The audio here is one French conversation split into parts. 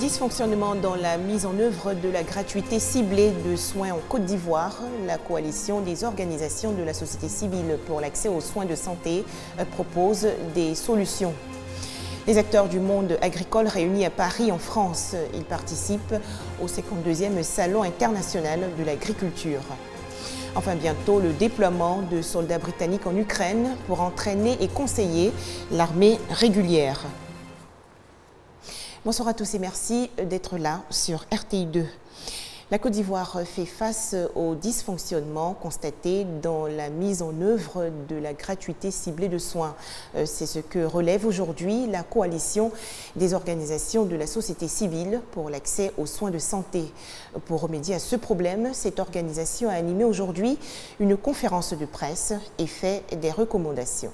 Dysfonctionnement dans la mise en œuvre de la gratuité ciblée de soins en Côte d'Ivoire. La coalition des organisations de la société civile pour l'accès aux soins de santé propose des solutions. Les acteurs du monde agricole réunis à Paris en France, ils participent au 52e Salon international de l'agriculture. Enfin bientôt, le déploiement de soldats britanniques en Ukraine pour entraîner et conseiller l'armée régulière. Bonsoir à tous et merci d'être là sur RTI2. La Côte d'Ivoire fait face aux dysfonctionnements constatés dans la mise en œuvre de la gratuité ciblée de soins. C'est ce que relève aujourd'hui la coalition des organisations de la société civile pour l'accès aux soins de santé. Pour remédier à ce problème, cette organisation a animé aujourd'hui une conférence de presse et fait des recommandations.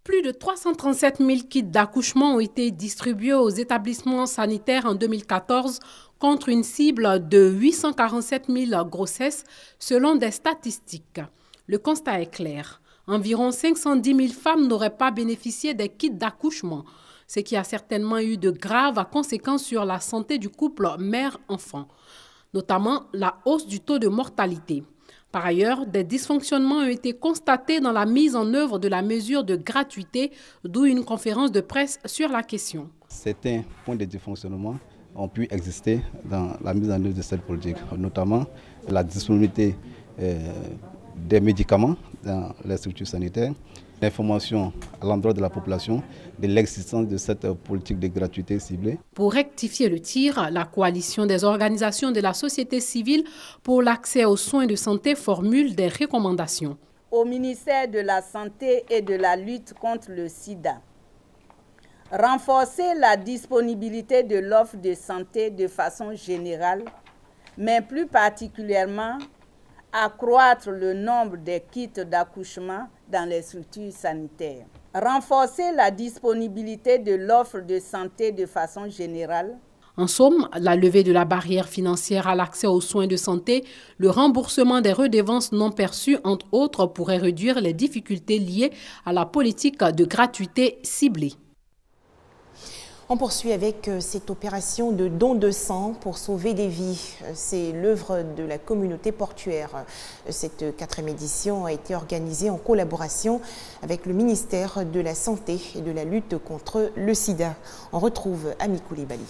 Plus de 337 000 kits d'accouchement ont été distribués aux établissements sanitaires en 2014 contre une cible de 847 000 grossesses selon des statistiques. Le constat est clair. Environ 510 000 femmes n'auraient pas bénéficié des kits d'accouchement, ce qui a certainement eu de graves conséquences sur la santé du couple mère-enfant, notamment la hausse du taux de mortalité. Par ailleurs, des dysfonctionnements ont été constatés dans la mise en œuvre de la mesure de gratuité, d'où une conférence de presse sur la question. Certains points de dysfonctionnement ont pu exister dans la mise en œuvre de cette politique, notamment la disponibilité des médicaments dans les structures sanitaires, l'information à l'endroit de la population de l'existence de cette politique de gratuité ciblée. Pour rectifier le tir, la coalition des organisations de la société civile pour l'accès aux soins de santé formule des recommandations. Au ministère de la Santé et de la lutte contre le sida, renforcer la disponibilité de l'offre de santé de façon générale, mais plus particulièrement accroître le nombre des kits d'accouchement dans les structures sanitaires. Renforcer la disponibilité de l'offre de santé de façon générale. En somme, la levée de la barrière financière à l'accès aux soins de santé, le remboursement des redevances non perçues, entre autres, pourrait réduire les difficultés liées à la politique de gratuité ciblée. On poursuit avec cette opération de don de sang pour sauver des vies. C'est l'œuvre de la communauté portuaire. Cette 4e édition a été organisée en collaboration avec le ministère de la Santé et de la lutte contre le sida. On retrouve Ami Koulibaly.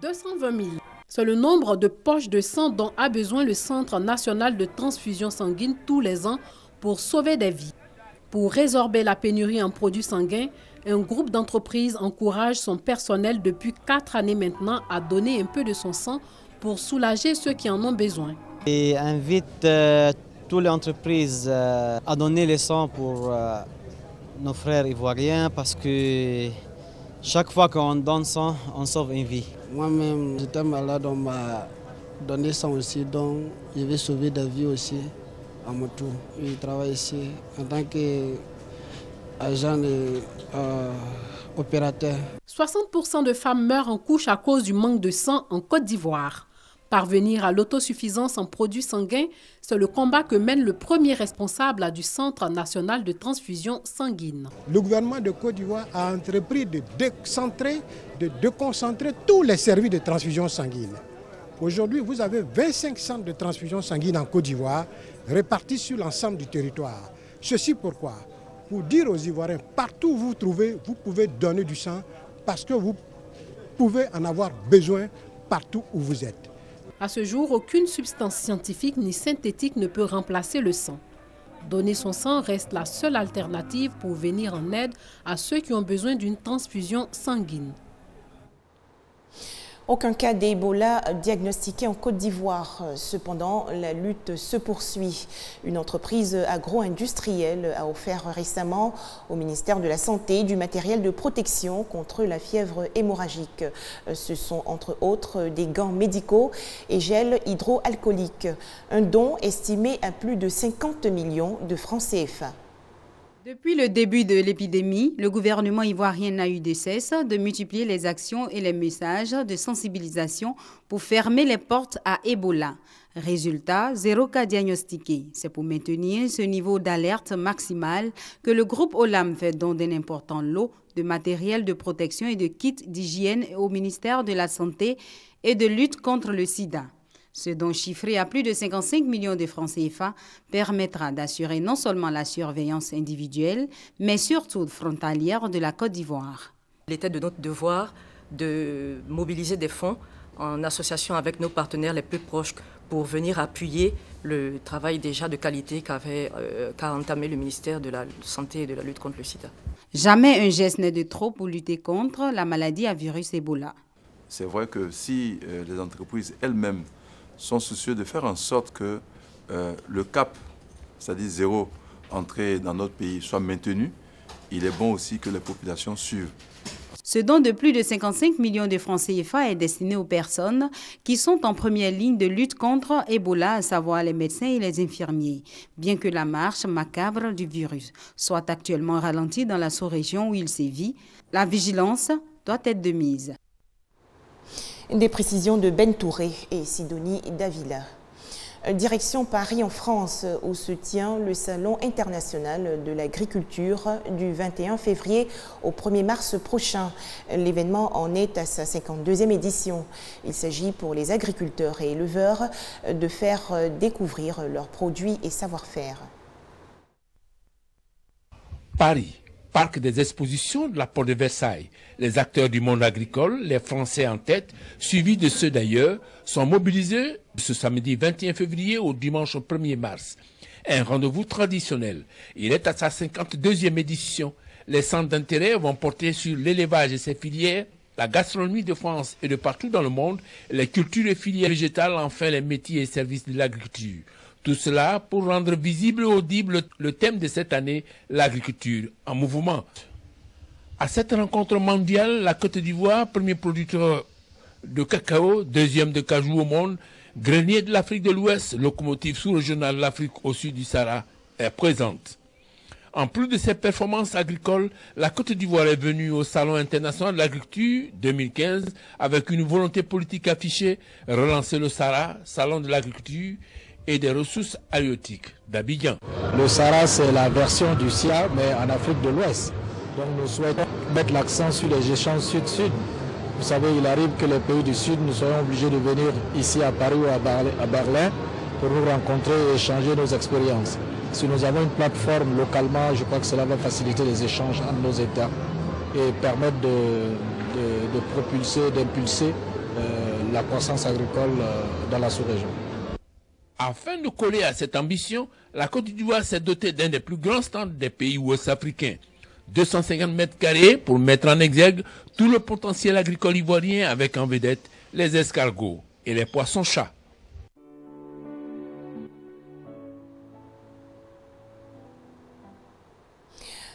220 000. C'est le nombre de poches de sang dont a besoin le Centre national de transfusion sanguine tous les ans pour sauver des vies. Pour résorber la pénurie en produits sanguins, un groupe d'entreprises encourage son personnel depuis 4 années maintenant à donner un peu de son sang pour soulager ceux qui en ont besoin. Et invite toutes les entreprises à donner le sang pour nos frères ivoiriens parce que chaque fois qu'on donne sang, on sauve une vie. Moi-même, j'étais malade, on m'a donné sang aussi, donc je vais sauver des vies aussi à mon tour. Je travaille ici en tant qu'agent et opérateur. 60% de femmes meurent en couche à cause du manque de sang en Côte d'Ivoire. Parvenir à l'autosuffisance en produits sanguins, c'est le combat que mène le premier responsable du Centre national de transfusion sanguine. Le gouvernement de Côte d'Ivoire a entrepris de déconcentrer tous les services de transfusion sanguine. Aujourd'hui, vous avez 25 centres de transfusion sanguine en Côte d'Ivoire répartis sur l'ensemble du territoire. Ceci pourquoi? Pour dire aux Ivoiriens, partout où vous vous trouvez, vous pouvez donner du sang parce que vous pouvez en avoir besoin partout où vous êtes. À ce jour, aucune substance scientifique ni synthétique ne peut remplacer le sang. Donner son sang reste la seule alternative pour venir en aide à ceux qui ont besoin d'une transfusion sanguine. Aucun cas d'Ebola diagnostiqué en Côte d'Ivoire. Cependant, la lutte se poursuit. Une entreprise agro-industrielle a offert récemment au ministère de la Santé du matériel de protection contre la fièvre hémorragique. Ce sont entre autres des gants médicaux et gel hydroalcoolique. Un don estimé à plus de 50 millions de francs CFA. Depuis le début de l'épidémie, le gouvernement ivoirien n'a eu de cesse de multiplier les actions et les messages de sensibilisation pour fermer les portes à Ebola. Résultat, 0 cas diagnostiqués. C'est pour maintenir ce niveau d'alerte maximal que le groupe Olam fait don d'un important lot de matériel de protection et de kits d'hygiène au ministère de la Santé et de lutte contre le sida. Ce don chiffré à plus de 55 millions de francs CFA permettra d'assurer non seulement la surveillance individuelle, mais surtout frontalière de la Côte d'Ivoire. Il était de notre devoir de mobiliser des fonds en association avec nos partenaires les plus proches pour venir appuyer le travail déjà de qualité qu'a entamé le ministère de la Santé et de la lutte contre le sida. Jamais un geste n'est de trop pour lutter contre la maladie à virus Ebola. C'est vrai que si les entreprises elles-mêmes sont soucieux de faire en sorte que le cap, c'est-à-dire 0 entrée dans notre pays, soit maintenu, il est bon aussi que les populations suivent. Ce don de plus de 55 millions de francs CFA est destiné aux personnes qui sont en première ligne de lutte contre Ebola, à savoir les médecins et les infirmiers. Bien que la marche macabre du virus soit actuellement ralentie dans la sous-région où il sévit, la vigilance doit être de mise. Des précisions de Ben Touré et Sidonie Davila. Direction Paris en France, où se tient le Salon international de l'agriculture du 21 février au 1er mars prochain. L'événement en est à sa 52e édition. Il s'agit pour les agriculteurs et éleveurs de faire découvrir leurs produits et savoir-faire. Paris, parc des expositions de la Porte de Versailles. Les acteurs du monde agricole, les Français en tête, suivis de ceux d'ailleurs, sont mobilisés ce samedi 21 février au dimanche 1er mars. Un rendez-vous traditionnel. Il est à sa 52e édition. Les centres d'intérêt vont porter sur l'élevage et ses filières, la gastronomie de France et de partout dans le monde, les cultures et filières végétales, enfin les métiers et services de l'agriculture. Tout cela pour rendre visible et audible le thème de cette année, l'agriculture en mouvement. À cette rencontre mondiale, la Côte d'Ivoire, premier producteur de cacao, deuxième de cajou au monde, grenier de l'Afrique de l'Ouest, locomotive sous-régionale de l'Afrique au sud du Sahara, est présente. En plus de ses performances agricoles, la Côte d'Ivoire est venue au Salon international de l'agriculture 2015 avec une volonté politique affichée, relancer le Sahara, Salon de l'agriculture et des ressources halieutiques d'Abidjan. Le Sahara, c'est la version du SIA, mais en Afrique de l'Ouest. Donc nous souhaitons mettre l'accent sur les échanges sud-sud. Vous savez, il arrive que les pays du Sud, nous soyons obligés de venir ici à Paris ou à Berlin pour nous rencontrer et échanger nos expériences. Si nous avons une plateforme localement, je crois que cela va faciliter les échanges entre nos États et permettre de propulser, d'impulser la croissance agricole dans la sous-région. Afin de coller à cette ambition, la Côte d'Ivoire s'est dotée d'un des plus grands stands des pays ouest-africains. 250 mètres carrés pour mettre en exergue tout le potentiel agricole ivoirien avec en vedette les escargots et les poissons-chats.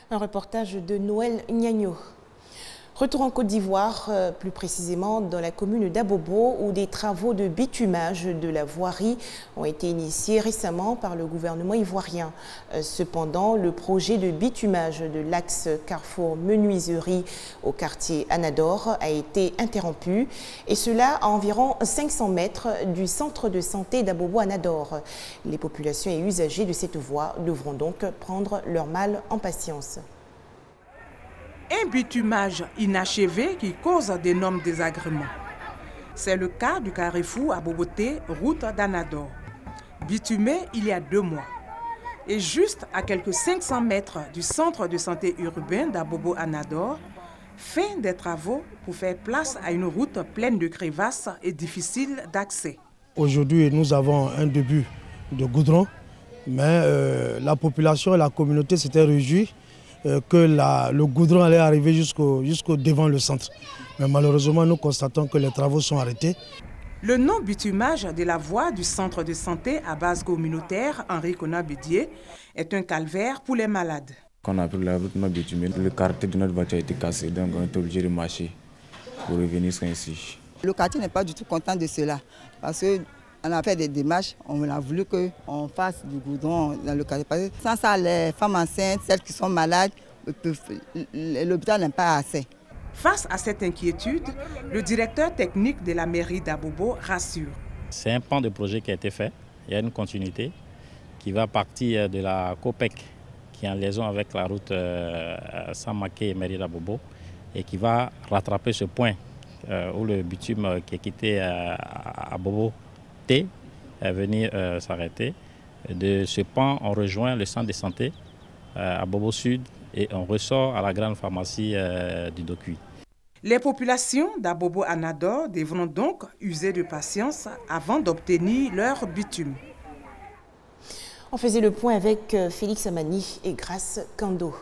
Un reportage de Noël Gnagno. Retour en Côte d'Ivoire, plus précisément dans la commune d'Abobo, où des travaux de bitumage de la voirie ont été initiés récemment par le gouvernement ivoirien. Cependant, le projet de bitumage de l'axe Carrefour-Menuiserie au quartier Anador a été interrompu, et cela à environ 500 mètres du centre de santé d'Abobo-Anador. Les populations et usagers de cette voie devront donc prendre leur mal en patience. Un bitumage inachevé qui cause d'énormes désagréments. C'est le cas du carrefour à Boboté, route d'Anador. Bitumé il y a 2 mois. Et juste à quelques 500 mètres du centre de santé urbain d'Abobo-Anador, fin des travaux pour faire place à une route pleine de crevasses et difficile d'accès. Aujourd'hui, nous avons un début de goudron, mais la population et la communauté s'étaient réjouis que le goudron allait arriver jusqu'au devant le centre. Mais malheureusement, nous constatons que les travaux sont arrêtés. Le non-bitumage de la voie du centre de santé à base communautaire Henri Conat-Bédier est un calvaire pour les malades. Quand on a pris la route non bitumée, le caractère de notre voiture a été cassé, donc on est obligé de marcher pour revenir ici. Le quartier n'est pas du tout content de cela, parce que On a fait des démarches, on a voulu qu'on fasse du goudron dans le quartier. Sans ça, les femmes enceintes, celles qui sont malades, l'hôpital n'a pas assez. Face à cette inquiétude, le directeur technique de la mairie d'Abobo rassure. C'est un plan de projet qui a été fait. Il y a une continuité qui va partir de la COPEC, qui est en liaison avec la route Samaké et mairie d'Abobo, et qui va rattraper ce point où le bitume qui est quitté à Bobo T est venu s'arrêter. De ce pan, on rejoint le centre de santé à Bobo Sud et on ressort à la grande pharmacie du Dokui. Les populations d'Abobo Anador devront donc user de patience avant d'obtenir leur bitume. On faisait le point avec Félix Amani et Grace Kando.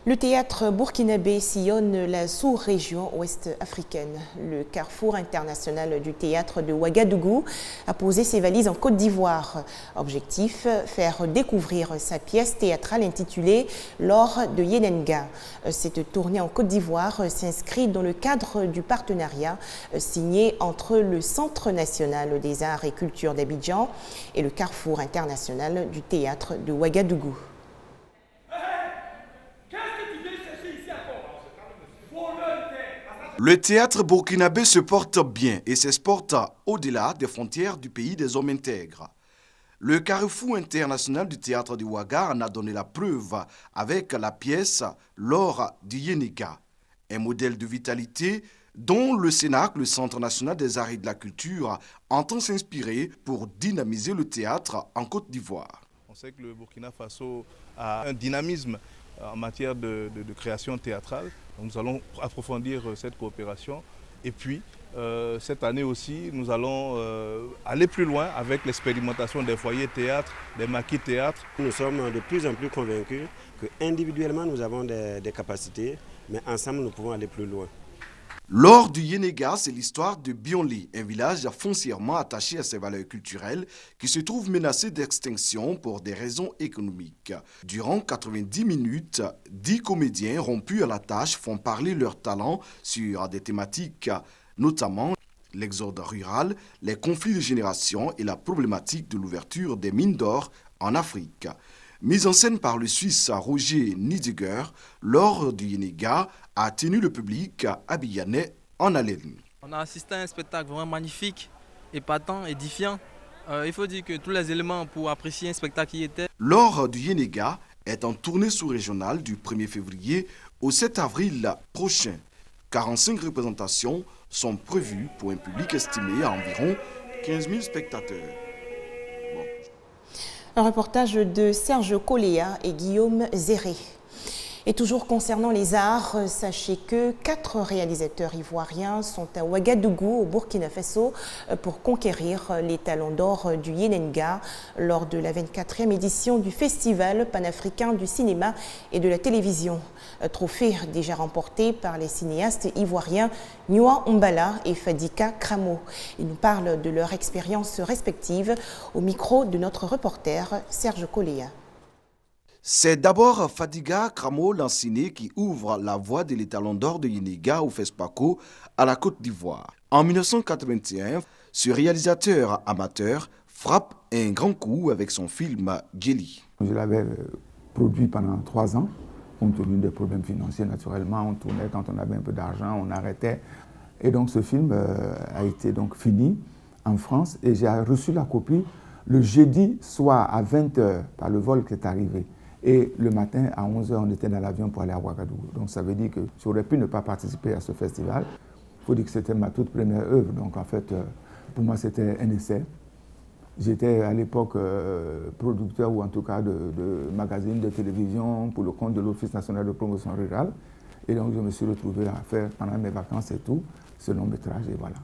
Le théâtre burkinabé sillonne la sous-région ouest-africaine. Le Carrefour international du théâtre de Ouagadougou a posé ses valises en Côte d'Ivoire. Objectif, faire découvrir sa pièce théâtrale intitulée « L'or de Yenenga ». Cette tournée en Côte d'Ivoire s'inscrit dans le cadre du partenariat signé entre le Centre national des arts et culture d'Abidjan et le Carrefour international du théâtre de Ouagadougou. Le théâtre burkinabé se porte bien et s'exporte au-delà des frontières du pays des hommes intègres. Le Carrefour international du théâtre de Ouaga en a donné la preuve avec la pièce « L'or du Yenenga », un modèle de vitalité dont le Cénac, le Centre national des arts et de la culture, entend s'inspirer pour dynamiser le théâtre en Côte d'Ivoire. On sait que le Burkina Faso a un dynamisme en matière de création théâtrale. Donc nous allons approfondir cette coopération et puis cette année aussi nous allons aller plus loin avec l'expérimentation des foyers théâtre, des maquis théâtre. Nous sommes de plus en plus convaincus qu'individuellement nous avons des capacités, mais ensemble nous pouvons aller plus loin. L'or du Yenenga, c'est l'histoire de Bionli, un village foncièrement attaché à ses valeurs culturelles qui se trouve menacé d'extinction pour des raisons économiques. Durant 90 minutes, 10 comédiens rompus à la tâche font parler leur talent sur des thématiques, notamment l'exode rural, les conflits de génération et la problématique de l'ouverture des mines d'or en Afrique. Mise en scène par le Suisse Roger Niediger, l'or du Yenenga a tenu le public abidjanais en haleine. On a assisté à un spectacle vraiment magnifique, épatant, édifiant. Il faut dire que tous les éléments pour apprécier un spectacle y étaient. L'or du Yenenga est en tournée sous-régionale du 1er février au 7 avril prochain. 45 représentations sont prévues pour un public estimé à environ 15 000 spectateurs. Un reportage de Serge Coléa et Guillaume Zéré. Et toujours concernant les arts, sachez que 4 réalisateurs ivoiriens sont à Ouagadougou, au Burkina Faso, pour conquérir les talons d'or du Yenenga lors de la 24e édition du Festival panafricain du cinéma et de la télévision. Trophée déjà remporté par les cinéastes ivoiriens Nyoa Ombala et Fadika Kramo. Ils nous parlent de leur expérience respective au micro de notre reporter Serge Coléa. C'est d'abord Fadiga Kramo Lanciné qui ouvre la voie de l'étalon d'or de Yenenga au FESPACO à la Côte d'Ivoire. En 1981, ce réalisateur amateur frappe un grand coup avec son film Djeli. Je l'avais produit pendant 3 ans, compte tenu des problèmes financiers naturellement. On tournait quand on avait un peu d'argent, on arrêtait. Et donc ce film a été donc fini en France et j'ai reçu la copie le jeudi soir à 20h par le vol qui est arrivé. Et le matin, à 11h, on était dans l'avion pour aller à Ouagadougou. Donc ça veut dire que j'aurais pu ne pas participer à ce festival. Il faut dire que c'était ma toute première œuvre. Donc en fait, pour moi, c'était un essai. J'étais à l'époque producteur, ou en tout cas de magazines de télévision pour le compte de l'Office national de promotion rurale. Et donc je me suis retrouvé à faire, pendant mes vacances et tout, ce long métrage. Et voilà,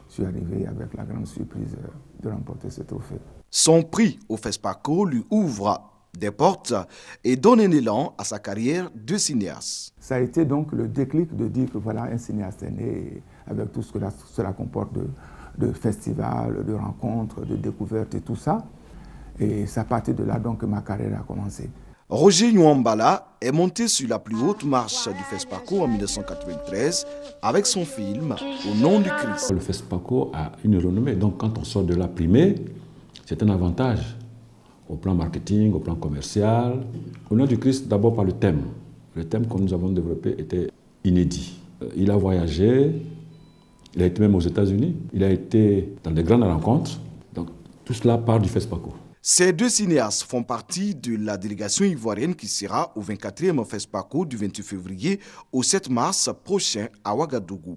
je suis arrivé avec la grande surprise de remporter ce trophée. Son prix au FESPACO lui ouvre des portes et donne un élan à sa carrière de cinéaste. Ça a été donc le déclic de dire que voilà, un cinéaste est né avec tout ce que cela comporte de festivals, de rencontres, de découvertes et tout ça. Et c'est à partir de là donc que ma carrière a commencé. Roger Nyuambala est monté sur la plus haute marche du FESPACO en 1993 avec son film Au nom du Christ. Le FESPACO a une renommée, donc quand on sort de là primé, c'est un avantage au plan marketing, au plan commercial. Au nom du Christ, d'abord par le thème. Le thème que nous avons développé était inédit. Il a voyagé, il a été même aux États-Unis, il a été dans des grandes rencontres. Donc tout cela part du FESPACO. Ces deux cinéastes font partie de la délégation ivoirienne qui sera au 24e FESPACO du 28 février au 7 mars prochain à Ouagadougou.